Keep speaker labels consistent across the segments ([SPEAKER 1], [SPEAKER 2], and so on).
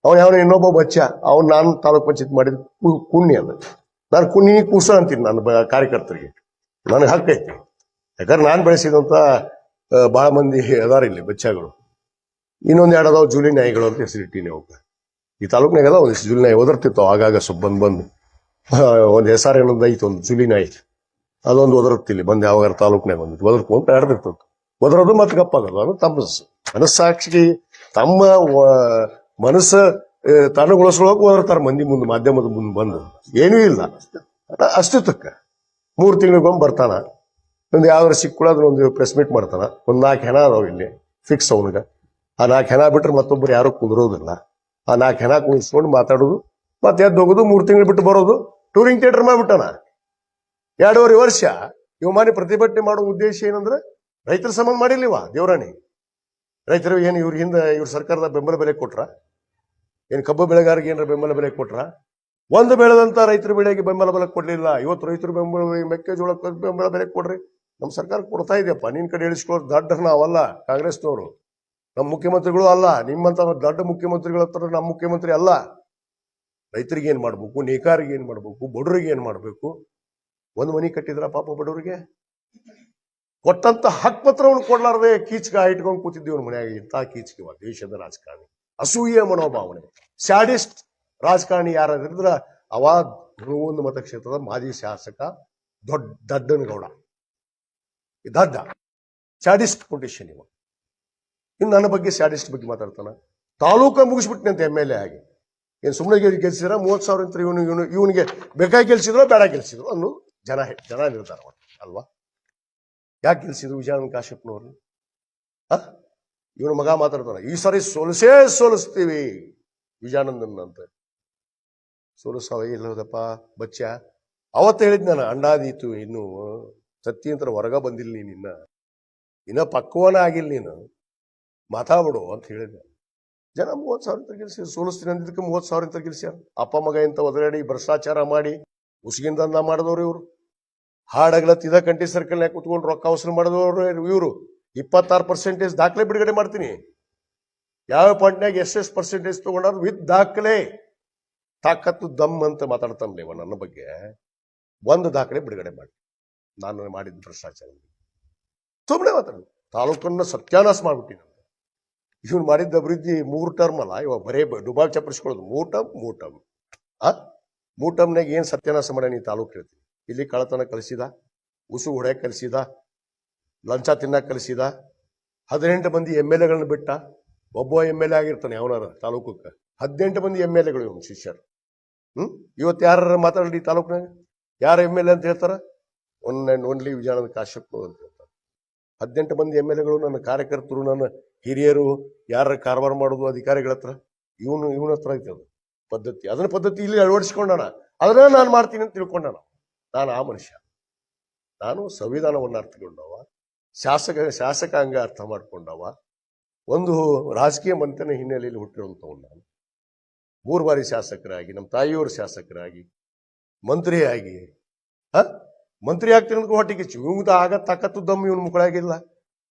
[SPEAKER 1] ಅವನ ಇನ್ನೊಬ್ಬ ಬಚ್ಚ ಅವ್ನು ನಾನು ತಾಲೂಕ್ ಪಂಚಾಯತ್ ಮಾಡಿದ ಕುಣ್ಣಿ ಅದ. ನಾನು ಕುಣ್ಣಿ ಕೂಸ ಅಂತೀನಿ ನನ್ನ ಕಾರ್ಯಕರ್ತರಿಗೆ. ನನಗೆ ಹಕ್ಕ ಐತಿ. ಯಾಕಂದ್ರೆ ನಾನು ಬೆಳೆಸಿದಂತ ಬಹಳ ಮಂದಿ ಅದಾರ ಇಲ್ಲಿ ಬಚ್ಚಗಳು. ಇನ್ನೊಂದ್ ಎರಡು ಅದಾವ ಜೂಲಿ ನಾಯಿಗಳು ಅಂತ ಹೆಸರಿಟ್ಟಿನಿ ಅವಕ್ಕೆ. ಈ ತಾಲೂಕ್ನಾಗ ಅದ ಒಂದಿಷ್ಟು ಜೂಲಿ ನಾಯಿ ಒದರ್ತಿರ್ತಾವ ಆಗಾಗ ಸ್ವಲ್ಪ ಬಂದು ಒಂದ್ ಹೆಸರು ಏನೊಂದು ಐತಿ, ಒಂದು ಜೂಲಿ ನಾಯಿ ಅದೊಂದು ಒದರುತ್ತಿಲ್ಲಿ ಬಂದು ಯಾವಾಗ ತಾಲೂಕ್ನಾಗ ಬಂದಿತ್ತು ಒದರ್ಕೊಂತ ಆಡ್ತಿರ್ತದ. ಒದರೋದು ಮತ್ತೆ ಗಪ್ಪಾಗೋದು. ಅದು ತಮ್ಮ ಮನಸ್ಸಾಕ್ಷಿ, ತಮ್ಮ ಮನಸ್ಸ ತಾನುಗೊಳಿಸ್ಕೊಳಕ್ ಓದಿರ್ತಾರ ಮಂದಿ ಮುಂದೆ, ಮಾಧ್ಯಮದ ಮುಂದೆ ಬಂದು. ಏನೂ ಇಲ್ಲ ಅಷ್ಟುತ್ತಕ್ಕ 3 ತಿಂಗಳಿಗೊಮ್ಮೆ ಬರ್ತಾನ. ಒಂದು ಯಾವ್ದಾರು ಸಿಕ್ಕುಳಾದ್ರೆ ಒಂದು ಪ್ರೆಸ್ ಮೀಟ್ ಮಾಡ್ತಾನ. ಒಂದ್ 4 ಹೆಣ ಅದಾವ ಇಲ್ಲಿ ಫಿಕ್ಸ್ ಅವನಿಗ. ಆ 4 ಹೆಣ ಬಿಟ್ರೆ ಮತ್ತೊಬ್ಬರು ಯಾರು ಕುದುರೋದಿಲ್ಲ. ಆ 4 ಹೆಣ ಕುಣಿಸ್ಕೊಂಡು ಮಾತಾಡೋದು, ಮತ್ತೆ ಎದ್ದು ಹೋಗೋದು, 3 ತಿಂಗಳು ಬಿಟ್ಟು ಬರೋದು. Touring theatre ಮಾಡ್ಬಿಟ್ಟಾನ. 2.5 ವರ್ಷ ಇವ್ ಮಾನಿ ಪ್ರತಿಭಟನೆ ಮಾಡೋ ಉದ್ದೇಶ ಏನಂದ್ರೆ ರೈತರ ಸಂಬಂಧ ಮಾಡಿರ್ಲಿವ ದೇವರಾಣಿ. ರೈತರು ಏನು ಇವ್ರ ಹಿಂದೆ ಇವ್ರ ಸರ್ಕಾರದ ಬೆಂಬಲ ಬೆಲೆ ಕೊಟ್ರ? ಏನ್ ಕಬ್ಬು ಬೆಳೆಗಾರಿಗೆ ಏನಾರ ಬೆಂಬಲ ಬೆಲೆ ಕೊಟ್ರ? ಒಂದು ಬೆಳೆದಂತ ರೈತರ ಬೆಳೆಗೆ ಬೆಂಬಲ ಬೆಲೆ ಕೊಡ್ಲಿಲ್ಲ. ಇವತ್ತು ರೈತರು ಬೆಂಬಲ ಮೆಕ್ಕೆಜೋಳಕ್ಕೆ ಬೆಂಬಲ ಬೆಲೆ ಕೊಡ್ರಿ. ನಮ್ಮ ಸರ್ಕಾರ ಕೊಡ್ತಾ ಇದೆಯಪ್ಪ. ನಿನ್ ಕಡೆ ಇಳಿಸ್ಕೊಳ್ಳೋದು ದೊಡ್ಡ ನಾವಲ್ಲ, ಕಾಂಗ್ರೆಸ್ನವರು. ನಮ್ಮ ಮುಖ್ಯಮಂತ್ರಿಗಳು ಅಲ್ಲ. ನಿಮ್ಮಂತ ದೊಡ್ಡ ಮುಖ್ಯಮಂತ್ರಿಗಳ ಹತ್ರ ನಮ್ಮ ಮುಖ್ಯಮಂತ್ರಿ ಅಲ್ಲ. ರೈತರಿಗೆ ಏನ್ ಮಾಡ್ಬೇಕು, ನೇಕಾರಿಗೆ ಏನ್ ಮಾಡ್ಬೇಕು, ಬಡವರಿಗೆ ಏನ್ ಮಾಡ್ಬೇಕು? ಒಂದು ಮನಿ ಕಟ್ಟಿದ್ರ ಪಾಪ ಬಡವರಿಗೆ? ಕೊಟ್ಟಂತ ಹಕ್ ಪತ್ರವನ್ನು ಕೊಡ್ಲಾರ್ದೆ ಕೀಚಕ ಇಟ್ಕೊಂಡು ಕೂತಿದ್ದೀವಿ ಮನ್ಯಾಗ. ಇಂಥ ಕೀಚಕಿವ ದೇಶದ ರಾಜಕಾರಣಿ, ಅಸೂಯೆ ಮನೋಭಾವನೆ, ಸ್ಯಾಡಿಸ್ಟ್ ರಾಜಕಾರಣಿ ಯಾರಿದ್ರ ಅವ ಒಂದು ಮತಕ್ಷೇತ್ರದ ಮಾಜಿ ಶಾಸಕ ದಡ್ಡನಗೌಡ. ದಡ್ಡ ಸ್ಯಾಡಿಸ್ಟ್ ಪೊಲಿಟಿಷಿಯನ್ ಇವ. ಇನ್ನು ನನ್ನ ಬಗ್ಗೆ ಸ್ಯಾಡಿಸ್ಟ್ ಬಗ್ಗೆ ಮಾತಾಡ್ತಾನ. ತಾಲೂಕ ಮುಗಿಸ್ಬಿಟ್ನಿ ಅಂತ MLA ಆಗಿ. ಏನ್ ಸುಮ್ಮನೆ ಗೆಲ್ಸಿದ್ರ 30,000 ಅಂತ ಇವನಿಗೆ ಬೇಕಾಗಿ ಗೆಲ್ಸಿದ್ರು ಬೇಡ ಗೆಲ್ಸಿದ್ರು ಅನ್ನೋ ಜನ ನಿರ್ಧಾರ ಅಲ್ವಾ? ಯಾಕೆ ಗೆಲ್ಸಿದ್ರು ವಿಜಯಾನಂದ ಕಾಶ್ಯಪ್ನವ್ರು? ಇವನು ಮಗ ಮಾತಾಡ್ತಾನ, ಈ ಸಾರಿ ಸೋಲಿಸ್ತೀವಿ ವಿಜಯಾನಂದನ್ ಅಂತ. ಸೋಲಿಸ್ತಾವ ಇಲ್ಲದಪ್ಪ ಬಚ್ಚ. ಅವತ್ತು ಹೇಳಿದ್ ನಾನು, ಅಂಡಾದೀತು ಇನ್ನು ಸತ್ಯಂತರ ಹೊರಗ ಬಂದಿಲ್ಲ ನೀನ್, ಇನ್ನ ಪಕ್ವನ ಆಗಿಲ್ಲ ನೀನು, ಮಾತಾಡ್ಬಿಡು ಅಂತ ಹೇಳಿದ. ಜನ 30,000 ಅಂತ ಗೆಲ್ಸಿ ಸೋಲಿಸ್ತೀನಿ ಅಂದಿದ್ದಕ್ಕೆ 30,000 ಅಂತ ಗೆಲ್ಸ್ಯಾರ. ಅಪ್ಪ ಮಗ ಇಂತ ಒದರಾಡಿ ಭ್ರಷ್ಟಾಚಾರ ಮಾಡಿ ಉಸಿಗಿನ ದಂಧ ಮಾಡಿದವ್ರು ಇವ್ರು. ಹಾಡಗ್ಲತ್ತಿದ ಕಂಟಿ ಸರ್ಕಲ್ ಕುತ್ಕೊಂಡು ರೊಕ್ಕ ಅವಸರ ಮಾಡಿದವರು ಇವರು. 26% ದಾಖಲೆ ಬಿಡುಗಡೆ ಮಾಡ್ತೀನಿ. ಯಾವ ಪಾಯಿಂಟ್ನಾಗ ಎಷ್ಟು ಪರ್ಸೆಂಟೇಜ್ ತಗೊಂಡ್ರು ವಿತ್ ದಾಖಲೆ. ತಾಕತ್ತು ದಮ್ ಅಂತ ಮಾತಾಡ್ತಾನಲ್ಲ ಇವ ನನ್ನ ಬಗ್ಗೆ. ಒಂದು ದಾಖಲೆ ಬಿಡುಗಡೆ ಮಾಡಿ ನಾನು ಮಾಡಿದ ಭ್ರಷ್ಟಾಚಾರ ಸುಮ್ಮನೆ ಮಾತಾಡ. ತಾಲೂಕನ್ನ ಸತ್ಯಾನಾಶ ಮಾಡ್ಬಿಟ್ಟಿನ. ಇವನು ಮಾಡಿದ್ದ ಅಭಿವೃದ್ಧಿ 3 ಟರ್ಮ್ ಅಲ್ಲ, ಇವಾಗ ಬರೇ ಡುಬಾಲ್ ಚಪ್ಪರಿಸ್ಕೊಳ್ಳೋದು. 3 ಟರ್ಮ್. 3 ಟರ್ಮ್ನಾಗ ಏನ್ ಸತ್ಯಾನಾಶ ಮಾಡ ನೀ ತಾಲೂಕು ಹೇಳ್ತೀನಿ. ಇಲ್ಲಿ ಕಳತನ ಕಲಿಸಿದ, ಉಸು ಹೊಡ್ಯಾಕ ಕಲಿಸಿದ, ಲಂಚ ತಿನ್ನಕ್ ಕಲಿಸಿದ, 18 ಮಂದಿ MLAಗಳನ್ನ ಬಿಟ್ಟ. ಒಬ್ಬ MLA ಆಗಿರ್ತಾನೆ ಅವನಾರ ತಾಲೂಕಕ್ಕೆ. 18 ಮಂದಿ MLAಗಳು ಇವನು ಶಿಷ್ಯರು. ಇವತ್ತು ಯಾರ ಮಾತಾಡಿ ತಾಲೂಕ್ನಾಗ ಯಾರ MLA ಅಂತ ಹೇಳ್ತಾರ? ಓನ್ಲಿ ವಿಜಯಾನಂದ ಕಾಶ್ಯಪ್ ಅಂತ ಹೇಳ್ತಾರೆ. 18 ಮಂದಿ MLAಗಳು ನನ್ನ ಕಾರ್ಯಕರ್ತರು, ನನ್ನ ಹಿರಿಯರು, ಯಾರ ಕಾರವಾರ ಮಾಡೋದು ಅಧಿಕಾರಿಗಳ ಹತ್ರ. ಇವನ ಹತ್ರ ಐತೆ ಅದು ಪದ್ಧತಿ. ಅದನ್ನ ಪದ್ಧತಿ ಇಲ್ಲಿ ಅಳವಡಿಸ್ಕೊಂಡಾನ. ಅದನ್ನ ನಾನು ಮಾಡ್ತೀನಿ ಅಂತ ತಿಳ್ಕೊಂಡಾನ. ನಾನು ಆ ಮನುಷ್ಯ. ನಾನು ಸಂವಿಧಾನವನ್ನು ಅರ್ಥಕೊಂಡವ, ಶಾಸಕಾಂಗ ಅರ್ಥ ಮಾಡ್ಕೊಂಡವ, ಒಂದು ರಾಜಕೀಯ ಮಂಥನ ಹಿನ್ನೆಲೆಯಲ್ಲಿ ಹುಟ್ಟಿರುವಂತವ್ ನಾನು. 3 ಬಾರಿ ಶಾಸಕರಾಗಿ, ನಮ್ಮ ತಾಯಿಯವರು ಶಾಸಕರಾಗಿ, ಮಂತ್ರಿಯಾಗಿ, ಮಂತ್ರಿ ಆಗ್ತೀನಿ ಅಂತ ಹೊಟ್ಟಿಗೆ ಇವಂಗ ಆಗ ತಾಕತ್ತು ದಮ್ ಇವನ್ ಮುಕ್ಕಳಾಗಿಲ್ಲ.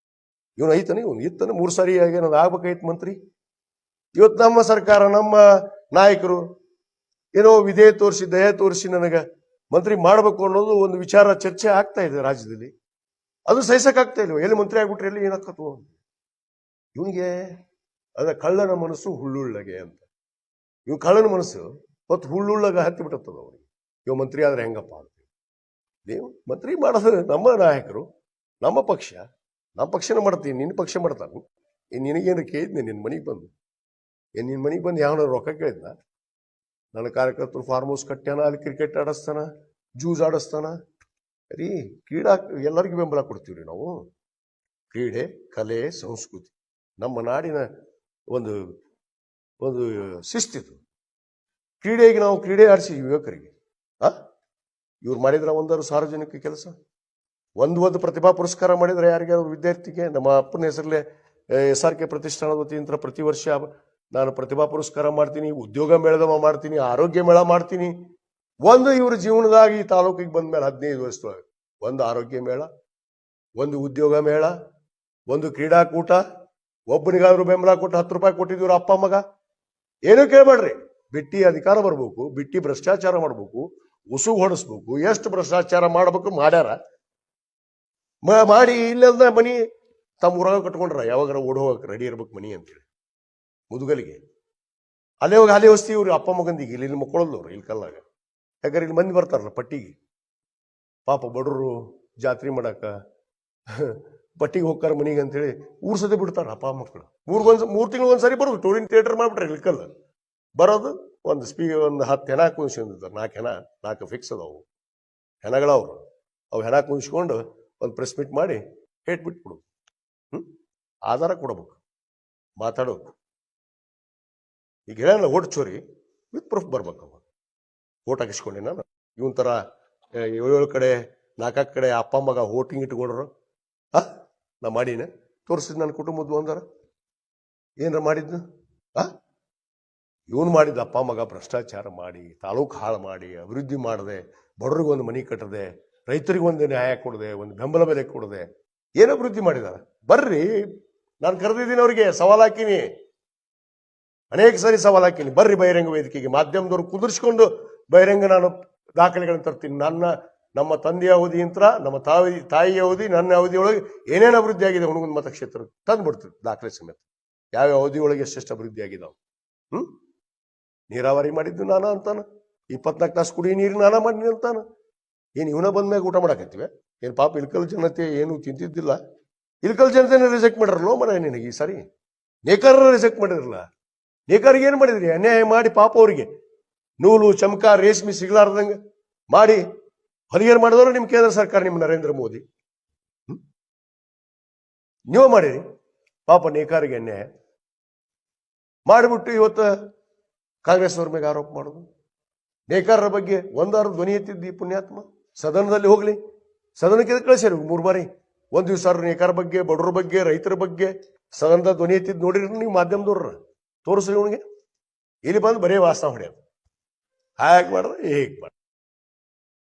[SPEAKER 1] ಇವನು ಐತಾನೆ, ಇವನು ಇತ್ತಾನೆ 3 ಸಾರಿ ಆಗಿ ನಾನು ಆಗ್ಬೇಕಾಯ್ತು ಮಂತ್ರಿ. ಇವತ್ತು ನಮ್ಮ ಸರ್ಕಾರ, ನಮ್ಮ ನಾಯಕರು ಏನೋ ವಿಧೇಯ ತೋರಿಸಿ, ದಯ ತೋರಿಸಿ ನನಗ ಮಂತ್ರಿ ಮಾಡಬೇಕು ಅನ್ನೋದು ಒಂದು ವಿಚಾರ ಚರ್ಚೆ ಆಗ್ತಾ ಇದೆ ರಾಜ್ಯದಲ್ಲಿ. ಅದು ಸಹಿಸಕ್ಕಾಗ್ತಾ ಇಲ್ಲ. ಎಲ್ಲಿ ಮಂತ್ರಿ ಆಗ್ಬಿಟ್ರೆ ಎಲ್ಲಿ ಏನಾಗ್ತತ್ತು ಇವನಿಗೆ. ಅದ ಕಳ್ಳನ ಮನಸ್ಸು ಹುಳ್ಳುಳ್ಳಗೆ ಅಂತ. ಇವ್ ಕಳ್ಳನ ಮನಸ್ಸು ಹೊತ್ತು ಹುಳ್ಳುಳ್ಳಗ ಹತ್ತಿ ಬಿಟ್ಟತ್ತದ ಅವನಿಗೆ. ಇವ್ ಮಂತ್ರಿ ಆದ್ರೆ ಹೆಂಗಪ್ಪ ಅಂತ. ನೀವು ಮಂತ್ರಿ ಮಾಡೋದು ನಮ್ಮ ನಾಯಕರು, ನಮ್ಮ ಪಕ್ಷ. ನಮ್ಮ ಪಕ್ಷನ ಮಾಡ್ತೀನಿ, ನಿನ್ನ ಪಕ್ಷ ಮಾಡ್ತಾನೆ. ನಿನಗೇನು ಕೇಳಿದ್ನೆ ನಿನ್ನ ಮನೆಗೆ ಬಂದು? ನಿನ್ನ ಮನೆಗೆ ಬಂದು ಯಾವನ ರೊಕ್ಕ ಕೇಳಿದ್ನ? ನನ್ನ ಕಾರ್ಯಕರ್ತರು ಫಾರ್ಮ್ ಹೌಸ್ ಕಟ್ಟ್ಯಾನ, ಅಲ್ಲಿ ಕ್ರಿಕೆಟ್ ಆಡಿಸ್ತಾನ, ಜೂಸ್ ಆಡಿಸ್ತಾನ. ರೀ ಕ್ರೀಡಾ ಎಲ್ಲರಿಗೂ ಬೆಂಬಲ ಕೊಡ್ತೀವ್ರಿ ನಾವು. ಕ್ರೀಡೆ, ಕಲೆ, ಸಂಸ್ಕೃತಿ ನಮ್ಮ ನಾಡಿನ ಒಂದು ಒಂದು ಶಿಸ್ತಿತ್ತು. ಕ್ರೀಡೆಗೆ ನಾವು ಕ್ರೀಡೆ ಆಡಿಸಿ ಯುವಕರಿಗೆ. ಇವ್ರು ಮಾಡಿದ್ರ ಒಂದಾರು ಸಾರ್ವಜನಿಕ ಕೆಲಸ, ಒಂದು ಪ್ರತಿಭಾ ಪುರಸ್ಕಾರ ಮಾಡಿದ್ರೆ ಯಾರಿಗಾದ್ರು ವಿದ್ಯಾರ್ಥಿಗೆ. ನಮ್ಮ ಅಪ್ಪನ ಹೆಸರಲ್ಲೇ SRK ಪ್ರತಿಷ್ಠಾನದ ವತಿಯಿಂದ ಪ್ರತಿ ವರ್ಷ ನಾನು ಪ್ರತಿಭಾ ಪುರಸ್ಕಾರ ಮಾಡ್ತೀನಿ, ಉದ್ಯೋಗ ಮೇಳದವ ಮಾಡ್ತೀನಿ, ಆರೋಗ್ಯ ಮೇಳ ಮಾಡ್ತೀನಿ. ಒಂದು ಇವ್ರ ಜೀವನದಾಗಿ ಈ ತಾಲೂಕಿಗೆ ಬಂದ ಮೇಲೆ 15 ವರ್ಷದೊಳಗೆ ಒಂದು ಆರೋಗ್ಯ ಮೇಳ, ಒಂದು ಉದ್ಯೋಗ ಮೇಳ, ಒಂದು ಕ್ರೀಡಾಕೂಟ, ಒಬ್ಬನಿಗಾದ್ರೂ ಬೆಂಬಲ ಕೊಟ್ಟು 10 ರೂಪಾಯಿ ಕೊಟ್ಟಿದ್ದೀವ್ರ ಅಪ್ಪ ಮಗ. ಏನೂ ಕೇಳಬೇಡ್ರಿ. ಬಿಟ್ಟಿ ಅಧಿಕಾರ ಬರ್ಬೇಕು, ಬಿಟ್ಟಿ ಭ್ರಷ್ಟಾಚಾರ ಮಾಡ್ಬೇಕು, ಉಸುಗು ಹೊಡಿಸ್ಬೇಕು. ಎಷ್ಟು ಭ್ರಷ್ಟಾಚಾರ ಮಾಡ್ಬೇಕು ಮಾಡ್ಯಾರ. ಮಾಡಿ ಇಲ್ಲದ ಮನಿ ತಮ್ಮ ಊರಾಗ ಕಟ್ಕೊಂಡ್ರ. ಯಾವಾಗಾರ ಓಡ್ ಹೋಗಕ್ಕೆ ರೆಡಿ ಇರ್ಬೇಕು ಮನಿ ಅಂತೇಳಿ ಮುದುಗಲಿಗೆ. ಅಲ್ಲೇ ಹೋಗಿ ಅಲ್ಲೇ ವಸ್ತಿ ಇವ್ರು ಅಪ್ಪ ಮಗಂದಿಗೆ ಇಲ್ಲಿ ಮಕ್ಕಳಲ್ಲವ್ರು ಇಲ್ಲಿ ಕಲ್ಲಾಗ. ಯಾಕಂದ್ರೆ ಇಲ್ಲಿ ಮಂದಿ ಬರ್ತಾರಲ್ಲ ಪಟ್ಟಿಗೆ. ಪಾಪ ಬಡವರು ಜಾತ್ರೆ ಮಾಡಾಕ ಪಟ್ಟಿಗೆ ಹೋಗ್ತಾರ ಮನಿಗೆ ಅಂತೇಳಿ ಊರ್ಸದೆ ಬಿಡ್ತಾರ ಅಪ್ಪ ಮಕ್ಕಳು. 3 ತಿಂಗಳು ಒಂದ್ಸರಿ ಬರೋದು. ಟೂರಿನ್ ಥಿಯೇಟರ್ ಮಾಡ್ಬಿಟ್ರೆ ಇಲ್ಕಲ್ಲ ಬರೋದು. ಒಂದು 10 ಹೆಣ ಕುಣಿಸ್ಕೊಂಡಿರ್ತಾರೆ. 4 ಹೆಣ 4 ಫಿಕ್ಸ್ ಅದಾವು ಹೆಣಗಳವ್ರು. ಅವು ಹೆಣ ಕುಣಿಸ್ಕೊಂಡು ಒಂದು ಪ್ರೆಸ್ ಮೀಟ್ ಮಾಡಿ ಹೇಟ್ ಬಿಟ್ಬಿಡು. ಆಧಾರ ಕೊಡಬೇಕು, ಮಾತಾಡೋದು. ಈಗ ಹೇಳಲ್ಲ ಓಟ್ ಚೋರಿ ವಿತ್ ಪ್ರೂಫ್ ಬರ್ಬೇಕು. ಓಟ್ ಹಾಕಿಸ್ಕೊಂಡೆ ನಾನು ಇವನ್ ತರ 7 ಕಡೆ 4 ಕಡೆ ಅಪ್ಪ ಮಗ ಓಟಿಂಗ್ ಇಟ್ಕೊಂಡ್ರು. ನಾ ಮಾಡಿನ ತೋರಿಸಿದ್ ನನ್ನ ಕುಟುಂಬದ್ದು ಅಂದಾರ ಏನಾರ ಮಾಡಿದ್ನ. ಇವನು ಮಾಡಿದ ಅಪ್ಪ ಮಗ ಭ್ರಷ್ಟಾಚಾರ ಮಾಡಿ, ತಾಲೂಕು ಹಾಳು ಮಾಡಿ, ಅಭಿವೃದ್ಧಿ ಮಾಡದೆ, ಬಡವರಿಗೊಂದು ಮನಿ ಕಟ್ಟದೆ, ರೈತರಿಗೊಂದು ನ್ಯಾಯ ಕೊಡದೆ, ಒಂದು ಬೆಂಬಲ ಬೆಲೆ ಕೊಡದೆ, ಏನು ಅಭಿವೃದ್ಧಿ ಮಾಡಿದಾರ. ಬರ್ರಿ, ನಾನು ಕರೆದಿದ್ದೀನಿ ಅವ್ರಿಗೆ, ಸವಾಲ್ ಹಾಕಿನಿ, ಅನೇಕ ಸಾರಿ ಸವಾಲ್ ಹಾಕಿನಿ. ಬರ್ರಿ ಬಹಿರಂಗ ವೇದಿಕೆಗೆ, ಮಾಧ್ಯಮದವ್ರು ಕುದುರಿಸ್ಕೊಂಡು ಬಹಿರಂಗ ನಾನು ದಾಖಲೆಗಳನ್ನು ತರ್ತೀನಿ. ನಮ್ಮ ತಂದೆಯ ಅವಧಿ ಯಂತ್ರ, ನಮ್ಮ ತಾಯಿಯ ಅವಧಿ, ನನ್ನ ಅವಧಿಯೊಳಗೆ ಏನೇನು ಅಭಿವೃದ್ಧಿ ಆಗಿದೆ ಹುಣಗುಂದ ಮತಕ್ಷೇತ್ರ ತಂದು ಬಿಡ್ತೀವಿ ದಾಖಲೆ ಸಮೇತ. ಯಾವ್ಯಾವ ಅವಧಿಯೊಳಗೆ ಎಷ್ಟೆಷ್ಟು ಅಭಿವೃದ್ಧಿ ಆಗಿದಾವ. ನೀರಾವರಿ ಮಾಡಿದ್ದು ನಾನ ಅಂತಾನ, 24 ತಾಸು ಕುಡಿ ನೀರು ನಾನ ಮಾಡಿನಿ ಅಂತಾನ. ಏನು ಇವನ ಬಂದ್ಮ್ಯಾಗ ಊಟ ಮಾಡಕತ್ತೀವಿ? ಏನು ಪಾಪ ಇಲ್ಕಲ್ ಜನತೆ ಏನು ತಿಂತಿದ್ದಿಲ್ಲ. ಇಲ್ಕಲ್ ಜನತೆನ ರಿಜೆಕ್ಟ್ ಮಾಡಿರಲ್ಲ ಮನೆ ನಿನಗೆ ಈ ಸರಿ. ನೇಕಾರರ ರಿಜೆಕ್ಟ್ ಮಾಡಿರಲ್ಲ. ನೇಕಾರಿಗೆ ಏನು ಮಾಡಿದ್ರಿ? ಅನ್ಯಾಯ ಮಾಡಿ ಪಾಪ ಅವರಿಗೆ ನೂಲು ಚಮಕ ರೇಷ್ಮೆ ಸಿಗ್ಲಾರ್ದಂಗ ಮಾಡಿ ಹೊಲಿಗೆರ್ ಮಾಡಿದವರು ನಿಮ್ ಕೇಂದ್ರ ಸರ್ಕಾರ, ನಿಮ್ ನರೇಂದ್ರ ಮೋದಿ. ನೀವು ಮಾಡಿರಿ ಪಾಪ ನೇಕಾರಿಗೆ ಅನ್ಯಾಯ ಮಾಡಿಬಿಟ್ಟು ಇವತ್ತು ಕಾಂಗ್ರೆಸ್ ಅವ್ರ ಮೇಲೆ ಆರೋಪ ಮಾಡೋದು. ನೇಕಾರರ ಬಗ್ಗೆ ಒಂದಾರು ಧ್ವನಿ ಎತ್ತಿದ್ದು ಈ ಪುಣ್ಯಾತ್ಮ ಸದನದಲ್ಲಿ ಹೋಗ್ಲಿ. ಸದನಕ್ಕೆ ಕಳಿಸ್ಯಾರ 3 ಬಾರಿ. ಒಂದ್ ದಿವಸ ನೇಕಾರ ಬಗ್ಗೆ, ಬಡವ್ರ ಬಗ್ಗೆ, ರೈತರ ಬಗ್ಗೆ ಸದನದ ಧ್ವನಿ ಎತ್ತಿದ್ದು ನೋಡಿರಿ ನೀವು ಮಾಧ್ಯಮದವ್ರ. ತೋರಿಸ್ರಿ ಅವನಿಗೆ. ಇಲ್ಲಿ ಬಂದು ಬರೇ ವಾಸನ ಹೊಡೆಯೋದು. ಹಾಗೆ ಮಾಡಿದ್ರೆ ಹೇಗೆ ಮಾಡ.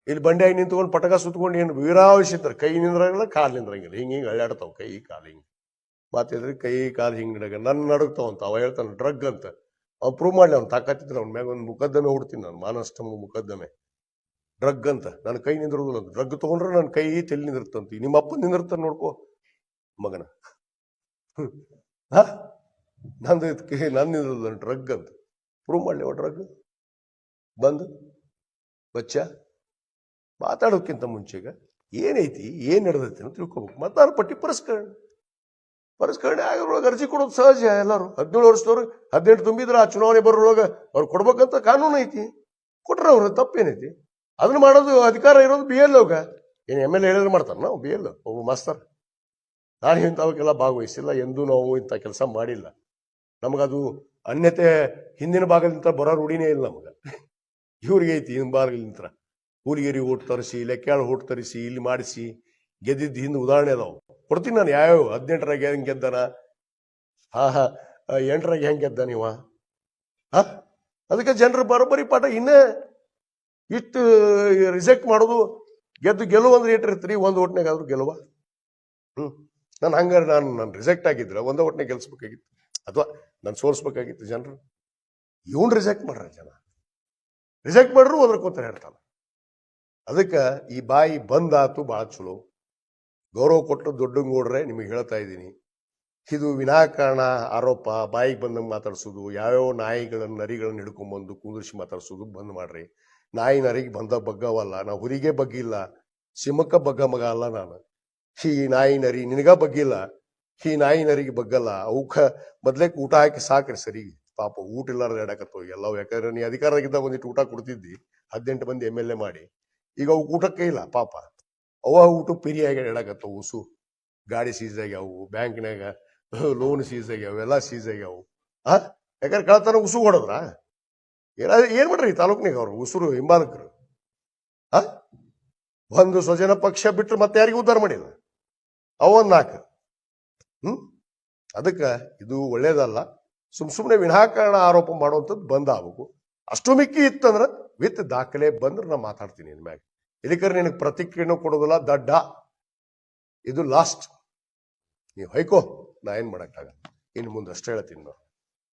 [SPEAKER 1] ಇಲ್ಲಿ ಬಂಡೆಯಾಗಿ ನಿಂತ್ಕೊಂಡು ಪಟಕ ಸುತ್ಕೊಂಡು ಏನು ವೀರಾವಶ್ಯತಾರೆ. ಕೈ ನಿಂದ್ರಂಗಿಲ್ಲ, ಕಾಲು ನಿಂದ್ರಂಗಿಲ್ಲ. ಹಿಂಗೆ ಅಳ್ಳಾಡ್ತಾವ ಕೈ ಕಾಲು. ಹಿಂಗೆ ಮಾತಿದ್ರೆ ಕೈ ಕಾಲು ಹಿಂಗೆ ನಡಗ ನನ್ನ ನಡುಗ್ತಾವಂತ. ಅವ ಹೇಳ್ತಾನೆ ಡ್ರಗ್ ಅಂತ. ಅವ್ನು ಪ್ರೂವ್ ಮಾಡ್ಲಿ, ಅವ್ನು ತಾಕತ್ತಿದ್ರೆ ಅವ್ನ ಮ್ಯಾಗ ಒಂದು ಮುಕದ್ದಮೆ ಹುಡ್ತೀನಿ ನಾನು, ಮಾನಷ್ಟಮ ಮುಕದ್ದಮೆ. ಡ್ರಗ್ ಅಂತ ನನ್ನ ಕೈ ನಿಂದಿರೋದಿಲ್ಲ. ಡ್ರಗ್ ತಗೊಂಡ್ರೆ ನನ್ನ ಕೈ ತೆಲ್ಲಿ ನಿಂದಿರ್ತಂತ. ನಿಮ್ಮ ಅಪ್ಪ ನಿಂದಿರ್ತಾನೆ ನೋಡ್ಕೋ ಮಗನ. ನಂದು ನಾನು ನಿಂದಿರೋದಿಲ್ಲ ಡ್ರಗ್ ಅಂತ. ಪ್ರೂವ್ ಮಾಡ್ಲಿ ಅವ ಡ್ರಗ್ ಬಂದು ಬಚ್ಚ. ಮಾತಾಡೋಕ್ಕಿಂತ ಮುಂಚೆಗ ಏನೈತಿ, ಏನ್ ನಡೆದೈತಿ ಅಂತ ತಿಳ್ಕೊಬೇಕು. ಮತದಾರ ಪಟ್ಟಿ ಪರಿಷ್ಕರಣೆ ಆಗಿರೋಳಗೆ ಅರ್ಜಿ ಕೊಡೋದು ಸಹಜ. ಎಲ್ಲರೂ 17 ವರ್ಷದವ್ರು 18 ತುಂಬಿದ್ರೆ ಆ ಚುನಾವಣೆ ಬರೋಳಗೆ ಅವ್ರು ಕೊಡ್ಬೇಕಂತ ಕಾನೂನು ಐತಿ. ಕೊಟ್ರೆ ಅವ್ರ ತಪ್ಪೇನೈತಿ? ಅದನ್ನ ಮಾಡೋದು ಅಧಿಕಾರ ಇರೋದು BL ಅವ್ಗ. ಏನು MLA ಹೇಳಿದ್ರೆ ಮಾಡ್ತಾರ ನಾವು? BL ಒಬ್ಬ ಮಾಸ್ತರ್. ನಾನು ಇಂಥವಕ್ಕೆಲ್ಲ ಭಾಗವಹಿಸಿಲ್ಲ, ಎಂದೂ ನಾವು ಇಂಥ ಕೆಲಸ ಮಾಡಿಲ್ಲ. ನಮಗದು ಅನ್ಯತೆ ಹಿಂದಿನ ಭಾಗದಿಂದ ಬರೋ ರೂಢಿನೇ ಇಲ್ಲ ನಮಗ. ಇವ್ರಿಗೆ ಐತಿ ಹಿಂಬಾಗಿಲಿಂತ ಕೂಲಿಗೇರಿ ಓಟ್ ತರಿಸಿ, ಲೆಕ್ಕಾಳ ಓಟ್ ತರಿಸಿ, ಇಲ್ಲಿ ಮಾಡಿಸಿ ಗೆದ್ದಿದ್ದು ಹಿಂದೆ ಉದಾಹರಣೆ ಅದಾವು. ಕೊಡ್ತೀನಿ ನಾನು. ಯಾವ್ಯಾವ 18ರಾಗ ಹೆಂಗೆ ಗೆದ್ದಾನ, 8ರಾಗ ಹೆಂಗೆ ಗೆದ್ದ ನೀವ. ಅದಕ್ಕೆ ಜನರು ಬರೋಬ್ಬರಿ ಪಾಠ. ಇನ್ನೇ ಇಷ್ಟು ರಿಜೆಕ್ಟ್ ಮಾಡೋದು, ಗೆಲುವು ಅಂದ್ರೆ ಇಟ್ಟಿರ್ತೀರಿ. 1 ಓಟ್ನಾಗ ಆದ್ರೂ ಗೆಲುವ. ನಾನು ಹಂಗಾರೆ ನಾನು ರಿಜೆಕ್ಟ್ ಆಗಿದ್ರೆ 1 ಓಟ್ನಾಗ ಗೆಲ್ಸ್ಬೇಕಾಗಿತ್ತು, ಅಥವಾ ನಾನು ಸೋಲ್ಸ್ಬೇಕಾಗಿತ್ತು ಜನರು. ಇವನ್ ರಿಜೆಕ್ಟ್ ಮಾಡ್ರ ಜನ. ರಿಜೆಕ್ಟ್ ಮಾಡ್ರು ಓದ್ರಕೋತಾರೆ ಹೇಳ್ತಾನೆ. ಅದಕ್ಕೆ ಈ ಬಾಯಿ ಬಂದಾತು ಭಾಳ ಚಲೋ. ಗೌರವ ಕೊಟ್ಟು ದೊಡ್ಡಂಗೋಡ್ರೆ ನಿಮಗೆ ಹೇಳ್ತಾ ಇದ್ದೀನಿ, ಇದು ವಿನಾಕಾರಣ ಆರೋಪ, ಬಾಯಿಗೆ ಬಂದಂಗೆ ಮಾತಾಡ್ಸೋದು, ಯಾವ್ಯಾವ ನಾಯಿಗಳನ್ನು ನರಿಗಳನ್ನು ಹಿಡ್ಕೊಂಡ್ಬಂದು ಕುಂದಿರಿಸಿ ಮಾತಾಡ್ಸೋದು ಬಂದ್ ಮಾಡ್ರಿ. ನಾಯಿ ನರಿಗೆ ಬಂದ ಬಗ್ಗವಲ್ಲ, ನಾವು ಹುರಿಗೆ ಬಗ್ಗಿಲ್ಲ, ಸಿಂಹಕ್ಕ ಬಗ್ಗ ಮಗ ಅಲ್ಲ ನಾನು. ಈ ನಾಯಿ ನರಿ ನಿನಗ ಬಗ್ಗಿಲ್ಲ, ಈ ನಾಯಿ ನರಿಗೆ ಬಗ್ಗಲ್ಲ. ಅವಕ್ಕ ಮೊದ್ಲೇಕ್ ಊಟ ಹಾಕಿ ಸಾಕ್ರಿ ಸರಿ. ಪಾಪ ಊಟ ಇಲ್ಲಾರ್ದ ಎಡಕತ್ತವ ಎಲ್ಲವು. ಯಾಕಂದ್ರೆ ನೀ ಅಧಿಕಾರದಾಗಿದ್ದ ಒಂದಿಟ್ಟು ಊಟ ಕೊಡ್ತಿದ್ದಿ, 18 ಮಂದಿ MLA ಮಾಡಿ. ಈಗ ಅವು ಊಟಕ್ಕೆ ಇಲ್ಲ ಪಾಪ. ಅವ ಊಟ ಪಿರಿಯಾಗಿ ಎಡಕತ್ತವು. ಉಸು ಗಾಡಿ ಸೀಸ್ ಆಗ್ಯಾವು, ಬ್ಯಾಂಕ್ನಾಗ ಲೋನ್ ಸೀಸ್ ಆಗ್ಯಾವ, ಎಲ್ಲ ಸೀಸ್ ಆಗ್ಯಾವು. ಯಾಕಂದ್ರೆ ಕಳತನ ಉಸು ಹೊಡದ್ರ ಏನ್ ಮಾಡ್ರಿ ಈ ತಾಲೂಕ್ನಾಗ ಅವ್ರು ಉಸುರು ಹಿಂಬಾಲಕರು. ಒಂದು ಸ್ವಜನ ಪಕ್ಷ ಬಿಟ್ಟರೆ ಮತ್ತೆ ಯಾರಿಗೂ ಉದ್ಧಾರ ಮಾಡಿಲ್ಲ. ಅವನ್ 4. ಅದಕ್ಕೆ ಇದು ಒಳ್ಳೇದಲ್ಲ. ಸುಮ್ಮನೆ ವಿನಾಕಾರಣ ಆರೋಪ ಮಾಡುವಂಥದ್ದು ಬಂದ್ ಆಗ್ಬೇಕು. ಅಷ್ಟು ಮಿಕ್ಕಿ ಇತ್ತಂದ್ರೆ ವಿತ್ ದಾಖಲೆ ಬಂದ್ರೆ ನಾ ಮಾತಾಡ್ತೀನಿ ಇನ್ಮ್ಯಾಗ. ಇಲ್ಲಿಕರ್ ನಿನಗೆ ಪ್ರತಿಕ್ರಿಯೆನೂ ಕೊಡೋದಿಲ್ಲ ದಡ್ಡ. ಇದು ಲಾಸ್ಟ್. ನೀವು ಹೈಕೋ, ನಾ ಏನ್ ಮಾಡಕ್ಕಾಗಲ್ಲ. ಇನ್ನು ಮುಂದೆ ಅಷ್ಟೇ ಹೇಳ್ತೀನಿ ನಾನು.